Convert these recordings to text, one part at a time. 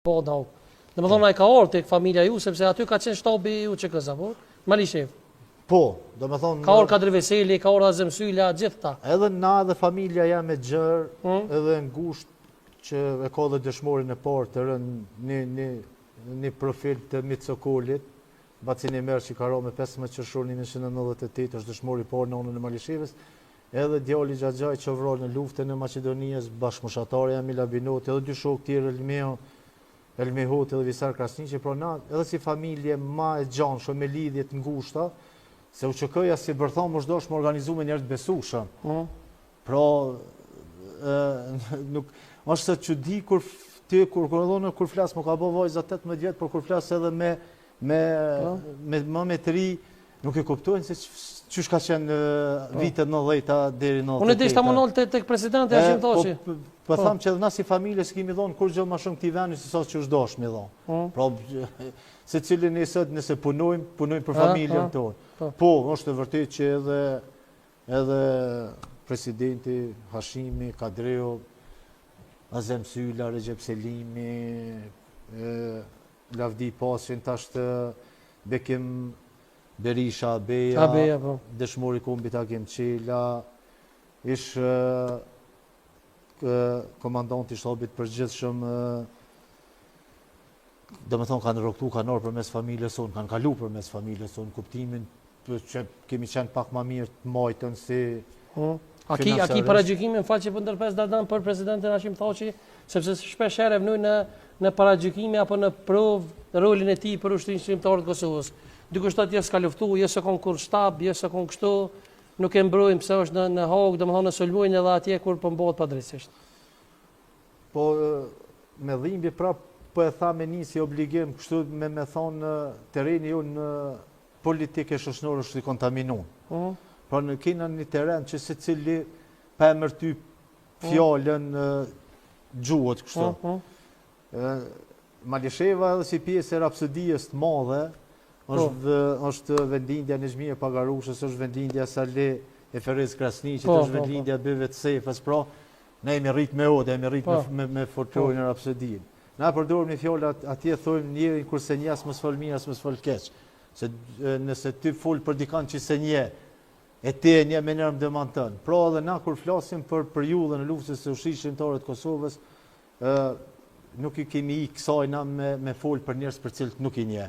Po, da. Dhe më thonë, a i ka orë tek familja ju, sepse aty ka qenë shtabi ju që kësa, po? Malishef. Po, do me thonë... Ka orë Kadri Veseli, ka orë Azem Sylla, gjithë ta. Edhe na dhe familja jam e gjërë, edhe në gusht që e ka dhe dëshmorin e parë të rënë një profil të Mitsokolit, Bacini Merë që ka ro me 15 qershor 1998, është dëshmori parë në onën e Malishevës, edhe djali Gjagjaj që vrarë në luftën e Maqedonijës, bashkëmoshatare Emila Binoti, edhe dy shok tjerë Elmehoti edhe Visar Krasniqi, pra na edhe si familje ma e gjanë, shumë me lidhjet ngushta, se UÇK-ja si bërtham është dosh më organizu me njerë të besushëm. Pra, nuk, është se që di kur flasë, më ka bo vajza 18 vjetë, por kur flasë edhe me të ri, nuk e kuptojnë se qysh ka qenë vitet 90-ta deri 98-ta. Unë e dishta më nëllë tek presidenti Hashim Thaçi. Po thamë që edhe na si familje s'kemi dhonë kur gjë ma shumë këti veni se sa që është dosh me dhonë. Pra, se cilin nëse punojmë për familjen tonë. Po, është e vërtet që edhe presidenti Hashimi, Kadreu, Azem Sylla, Recep Selimi, Lavdi Pashin, tashtë Bekim Berisha Abeja, dëshmori kombit Hakim Qela, ish komandanti shtabit përgjithshëm, do me thonë kanë rroktu, kanë orë për mes familjes sonë, kanë kalu për mes familjes sonë, kuptimin që kemi qenë pak ma mirë të majtën si... A ki paragjykimin falë që për ndërpes Dardan për presidentin Hashim Thaçi, sepse shpesh herë vnoj në paragjykimi apo në provë rolin e tij për ushtrinë shqiptare të Kosovës. Dikush thotë s'ka luftu, s'e kon kur shtab, s'e kon kështu, nuk e mbrojmë pse është në Hagë, domethënë sulmojnë edhe atje kur përmbohet padrejtisht. Po me dhimbje prap po e tha me nisi obligim kështu me thonë terreni ju në politike shoqërore është i kontaminohen. Pra në kena një teren që se cili pa e mërty fjallën gjuhët kështu. Malisheva edhe si pjesë e rapsodijës të madhe, është vendindja Nezhmije Pagarushës, është vendindja Sale e Ferez Krasniqit, është vendindja Beve të Sefës, pra ne jemi rrit me ode, jemi rrit me folklorin e rapsodijin. Na përdorim një fjallë atje thojmë njerin kurse një as më s'fol mirë, as më s'fol keq. Se nëse ty fol për dikan që se një, e te një me nërmë dëmantën. Pra edhe na kur flasim për periudhën e luftës së ushtrisë shqiptare të Kosovës, nuk i kemi i kësajna me fol për njerëz për cilët nuk i nje.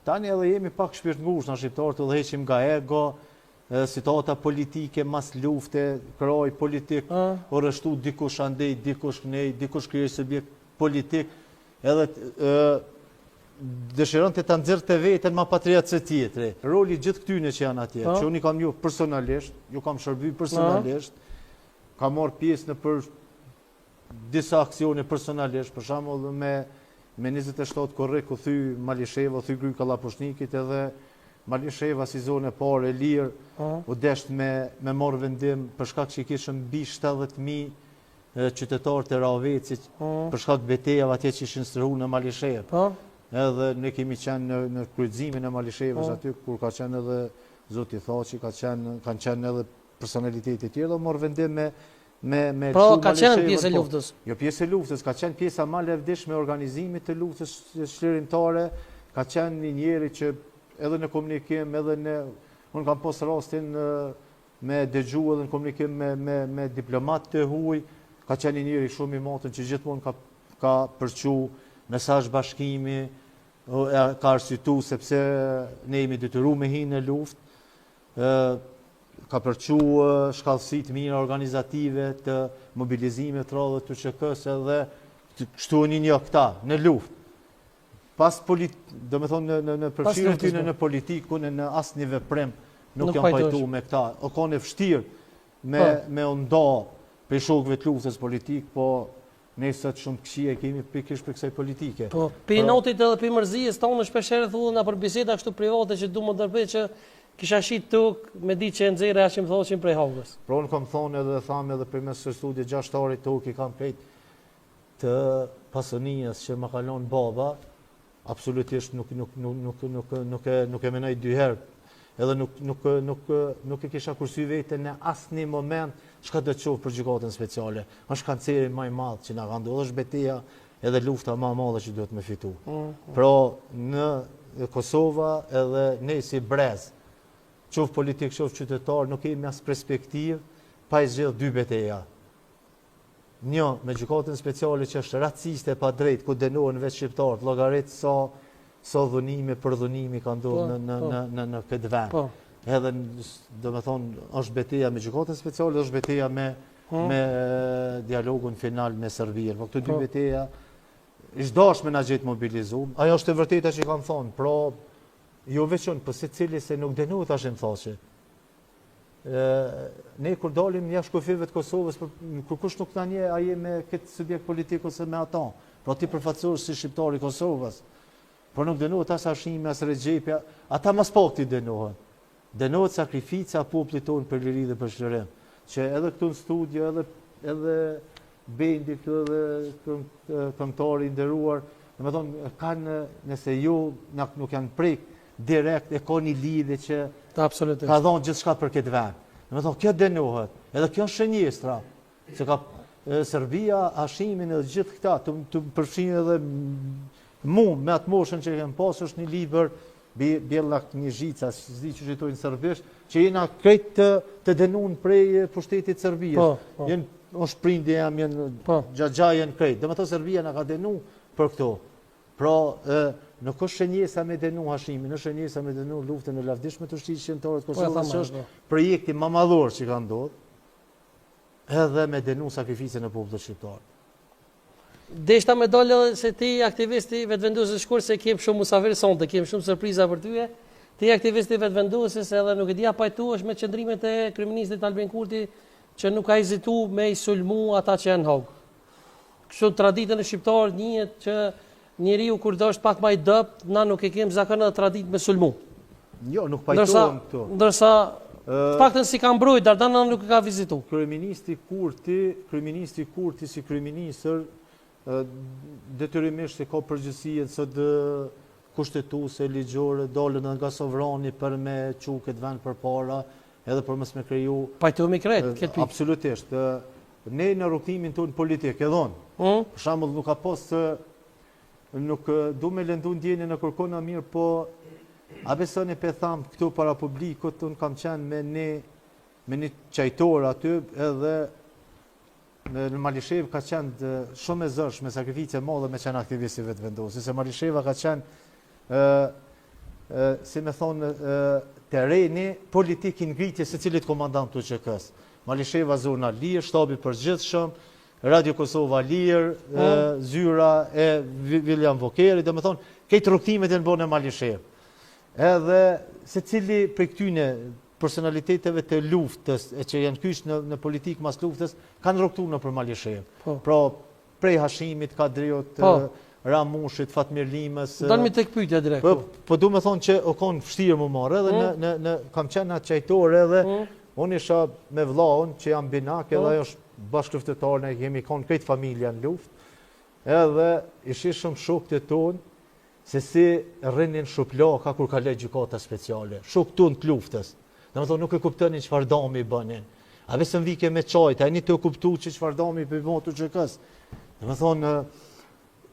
Tani edhe jemi pak shpirt ngushtë na shqiptarët, të dheqim nga ego, situata politike, mas lufte, kraj politik, o rështu dikush andej, dikush knej, dikush krijoj subjekt politik, edhe dëshiron të nxjerrë të vetën ma patriot se tjetri. Roli gjithë këtyne që janë atje, që unë i kam ju personalisht, ju kam shërby personalisht, kam marrë pjesë në për disa aksione personalisht, për shembull me 27 korrik u thy Malisheva, u thy Gry Kallapushnikit, edhe Malisheva si zonë e parë e lirë, u desht me marrë vendim për shkak që i kishëm mbi 70.000 qytetarë të Ravecit, për shkak betejave atje që ishin strehur në Malishevë. Edhe ne kemi qenë në kryqëzimin e Malishevës aty, kur ka qenë edhe Zoti Thaçi, kanë qenë edhe personalitete tjerë, dhe morë vendim me pra ka qenë pjesë e luftës? Jo pjesë e luftës, ka qenë pjesa ma levdishme e organizimit të luftës shlirimtare, ka qenë një njeri që edhe në komunikim, edhe unë kam pas rastin me dëgju edhe në komunikim me diplomat të huaj, ka qenë një njeri shumë i matën që gjithmonë ka përqu mesazh bashkimi, ka arsyetu sepse ne jemi detyruar me hinë në luftë, ka përqu shkallësit mira organizative të mobilizimit të radhë të UÇK-s edhe kështu një këta në luftë. Pas do me thonë në përfshirën tyne në politiku, në asë një veprim nuk janë pajtu me këta. O ka në fështirë me nda për shokëve të luftës politik, po nesët shumë këqie kemi pikërisht për kësaj politike. Po, për notit edhe për mërzijës, ta unë shpeshere thudhe nga për biseda kështu private që du më dërpej që kisha shit tukë me di që nxerë Hashim Thaçin prej Hagës. Pra unë kam thonë edhe thamë edhe për mes së studie 6 arit tukë i kam krejt të pasënijës që më kalon baba, absolutisht nuk e menaj dy herë, edhe nuk e kisha kursy vete në asë një moment çka do të qofë për gjykatën speciale. Është kanceri më i madh që na ka ndodhur, është betejë edhe lufta më e madhe që duhet me fitu. Pra në Kosova edhe ne si brez, qoftë politik, qoftë qytetar, nuk kemi as perspektivë pa i zgjedhur 2 betejë. Një me gjykatën speciale që është raciste pa drejt, ku dënohen vetë shqiptarët, llogarit sa dhunimi për dhunimi ka ndodhur në këtë vend. Edhe do me thonë është betejë me gjykatën speciale, është betejë me dialogun final me Serbinë. Po këto 2 betejë është dashme na gjetë mobilizuar. Ajo është e vërteta që kanë thonë, pra jo veçon, po secili se nuk dënohet tash më thashë. Ne kur dalim jashtë kufive të Kosovës, kur kush nuk na nje, a je me këtë subjekt politik ose me ata. Pra ti përfaqësohesh si shqiptar i Kosovës. Por nuk dënohet as Hashimi, as Rexhepi, ata mas pakti dënohen. Dënohet sakrifica popullit tonë për liri dhe për shërim. Që edhe këtu në studio, edhe Bendi këtu, edhe këngëtari i nderuar, domethënë kanë, nëse ju nuk janë prek direkt, e ka një lidhje që ka dhënë gjithçka për këtë vend. Domethënë kjo dënohet. Edhe kjo është shënjestra. Se ka Serbia, Hashimin edhe gjithë këta të përfshin edhe me atë moshën që kem pas, është një libër Bjella Knjižica, s'di që shitojnë serbisht, që jena krejt të dënuar prej pushtetit Serbisë. Është prindi jam, gjagja jenë krejt. Domethënë Serbia na ka dënuar për këto. Pra, nuk është shënjesa me dënu Hashimin, është shënjesa me dënu luftën e lavdishme të shtrisë qendrore të Kosovës, që është projekti më madhor që ka ndodhur, edhe me dënu sakrificën e popullit shqiptar. Deshta me dalë se ti aktivisti vetëvendosës shkurt, se kem shumë musafir sonte, kem shumë surpriza për ty. Ti aktivisti vetëvendosës, edhe nuk e dia pajtuesh me qëndrimet e kryeministit Albin Kurti, që nuk ka hezitu me i sulmu ata që janë hog. Kështu traditën e shqiptarët njihet që njeriu kur do është pak më i dopt, na nuk e kemi zakon edhe traditë me sulmu. Jo, nuk pajtohem këtu. Ndërsa paktën si ka mbrojtur, Dardana nuk e ka vizitu. Kryeministi Kurti si kryeministër detyrimisht se ka përgjegjësinë sot kushtetuese, ligjore, dalën nga sovrani për me çu këtë vend përpara, edhe për mos me kriju pajtohemi krejt këtë pikë. Absolutisht. Ne në rrugtimin tonë politik, edhe për shembull nuk ka pas nuk du me lëndu ndjenjën në kërkona mirë, po a besoni pe tham këtu para publikut, unë kam qenë me një qajtor aty, edhe në Malishev ka qenë shumë e zërsh me sakrificë e madhe me qenë aktivisti vetëvendosës, se Malisheva ka qenë, si me thonë, tereni politik i ngritje se cilit komandant të QK-s. Malisheva zona lirë, shtabi përgjithshëm, Radio Kosova lirë, zyra e William Vokeri, dhe me thonë, këtë rrugtimet e në bënë e Malishev. Edhe se cili për këtyne personaliteteve të luftës, e që janë kysh në politikë mas luftës, kanë rrugtu në për Malishev. Pra, prej Hashimit, Kadriot, Ramushit, Fatmir Limës. Dalë mi të këpytja direkt. Po du me thonë që o konë fështirë më marë, edhe kam qenë atë qajtore, edhe unë isha me vllaun që jam binak, edhe ajo është bashkëluftetar, ne kemi konë këtë familja në luft, edhe ishi shumë shokët e tonë, se si rrinin shuplaka kur ka le gjykata speciale. Shokët tonë të luftës. Dhe me thonë nuk e kuptoni çfarë dami i bënin. A vesëm vike me qajt, a një të kuptu që çfarë dami i bëjmë të QK-s. Dhe me thonë,